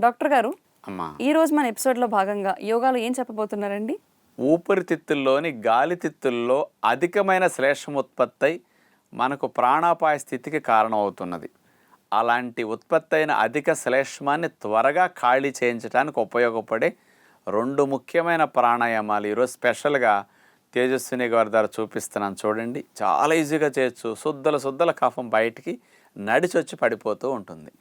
Doctor గారు, అమ్మా, ఈ రోజు మన ఎపిసోడ్లో భాగంగా యోగాలో ఏం చెప్పబోతున్నారండి? ఊపిరితిత్తుల్లోని గాలితిత్తుల్లో అధికమైన శ్లేషం ఉత్పత్తి మనకు ప్రాణాపాయ స్థితికి కారణమవుతున్నది. అలాంటి ఉత్పత్తి అయిన అధిక శ్లేష్మాన్ని త్వరగా ఖాళీ చేయించడానికి ఉపయోగపడే 2 ముఖ్యమైన ప్రాణాయామాలు ఈరోజు స్పెషల్గా తేజస్విని గారి ద్వారా చూపిస్తున్నాను. చూడండి, చాలా ఈజీగా చేయొచ్చు. శుద్ధల కఫం బయటికి నడిచొచ్చి పడిపోతూ ఉంటుంది.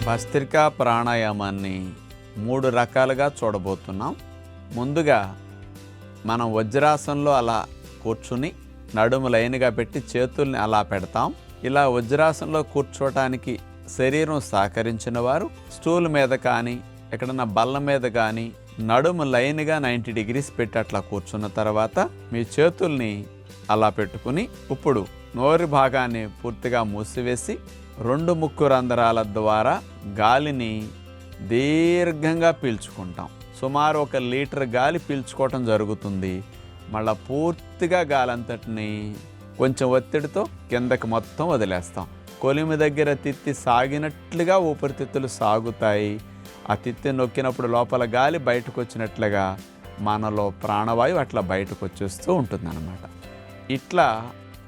భస్త్రికా ప్రాణాయామాన్ని 3 రకాలుగా చూడబోతున్నాం. ముందుగా మనం వజ్రాసనంలో అలా కూర్చుని నడుము లైన్గా పెట్టి చేతుల్ని అలా పెడతాం. ఇలా వజ్రాసనంలో కూర్చోటానికి శరీరం సహకరించిన వారు స్టూల్ మీద కానీ ఎక్కడన్నా బల్ల మీద కానీ నడుము లైన్గా 90 degrees పెట్టి అట్లా కూర్చున్న తర్వాత మీ చేతుల్ని అలా పెట్టుకుని ఇప్పుడు నోరు భాగాన్ని పూర్తిగా మూసివేసి 2 ముక్కు రంధ్రాల ద్వారా గాలిని దీర్ఘంగా పీల్చుకుంటాం. సుమారు 1 లీటర్ గాలి పీల్చుకోవటం జరుగుతుంది. మళ్ళీ పూర్తిగా గాలి అంతటిని కొంచెం ఒత్తిడితో కిందకి మొత్తం వదిలేస్తాం. కొలిమి దగ్గర తిత్తి సాగినట్లుగా ఊపిరితిత్తులు సాగుతాయి. ఆ తిత్తి నొక్కినప్పుడు లోపల గాలి బయటకు వచ్చినట్లుగా మనలో ప్రాణవాయువు అట్లా బయటకు వచ్చేస్తూ ఉంటుందన్నమాట. ఇట్లా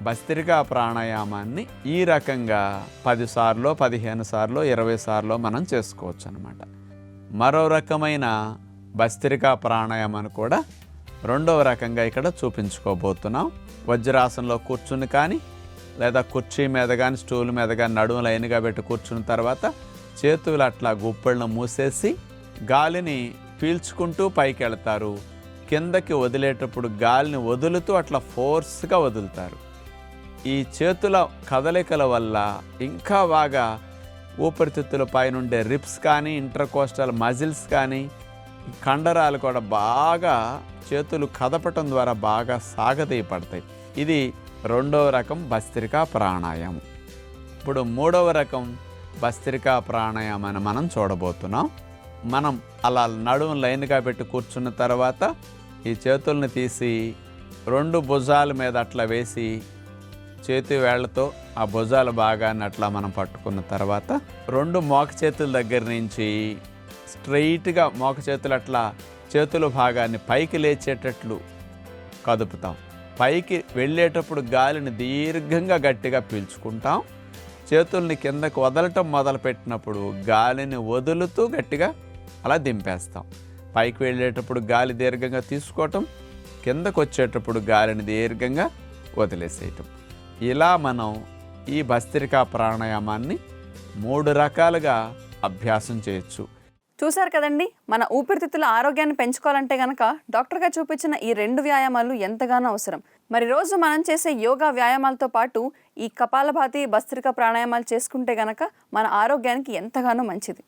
భస్త్రికా ప్రాణాయామాన్ని ఈ రకంగా 10 సార్లు 15 సార్లు 20 సార్లు మనం చేసుకోవచ్చు అన్నమాట. మరో రకమైన భస్త్రికా ప్రాణాయామాన్ని కూడా 2వ రకంగా ఇక్కడ చూపించుకోబోతున్నాం. వజ్రాసనంలో కూర్చుని కానీ లేదా కుర్చీ మీద కానీ స్టూల్ మీద కానీ నడుము లైన్గా పెట్టి కూర్చున్న తర్వాత చేతులు అట్లా గుప్పెళ్ళను మూసేసి గాలిని పీల్చుకుంటూ పైకి వెళ్తారు. కిందకి వదిలేటప్పుడు గాలిని వదులుతూ అట్లా ఫోర్స్గా వదులుతారు. ఈ చేతుల కదలికల వల్ల ఇంకా బాగా ఊపిరితిత్తుల పైనుండే రిప్స్ కానీ ఇంటర్కోస్టల్ మజిల్స్ కానీ కండరాలు కూడా బాగా చేతులు కదపటం ద్వారా బాగా సాగతీయపడతాయి. ఇది 2వ రకం భస్త్రికా ప్రాణాయామం. ఇప్పుడు 3వ రకం భస్త్రికా ప్రాణాయామాన్ని మనం చూడబోతున్నాం. మనం అలా నడుము లైన్గా పెట్టి కూర్చున్న తర్వాత ఈ చేతుల్ని తీసి 2 భుజాల మీద అట్లా వేసి చేతి వేళ్లతో ఆ భుజాల భాగాన్ని అట్లా మనం పట్టుకున్న తర్వాత 2 మోక చేతుల దగ్గర నుంచి స్ట్రైట్గా మోక చేతులు అట్లా చేతుల భాగాన్ని పైకి లేచేటట్లు కదుపుతాం. పైకి వెళ్ళేటప్పుడు గాలిని దీర్ఘంగా గట్టిగా పీల్చుకుంటాం. చేతుల్ని కిందకు వదలటం మొదలుపెట్టినప్పుడు గాలిని వదులుతూ గట్టిగా అలా దింపేస్తాం. పైకి వెళ్ళేటప్పుడు గాలి దీర్ఘంగా తీసుకోవటం, కిందకు వచ్చేటప్పుడు గాలిని దీర్ఘంగా వదిలేసేయటం. ఇలా మనం ఈ భస్త్రికా ప్రాణాయామాన్ని 3 రకాలుగా అభ్యాసం చేయొచ్చు. చూశారు కదండి, మన ఊపిరితిత్తుల ఆరోగ్యాన్ని పెంచుకోవాలంటే గనక డాక్టర్ గారు చూపించిన ఈ 2 వ్యాయామాలు ఎంతగానో అవసరం. మరి రోజు మనం చేసే యోగా వ్యాయామాలతో పాటు ఈ కపాలభాతి భస్త్రికా ప్రాణాయామాలు చేసుకుంటే గనక మన ఆరోగ్యానికి ఎంతగానో మంచిది.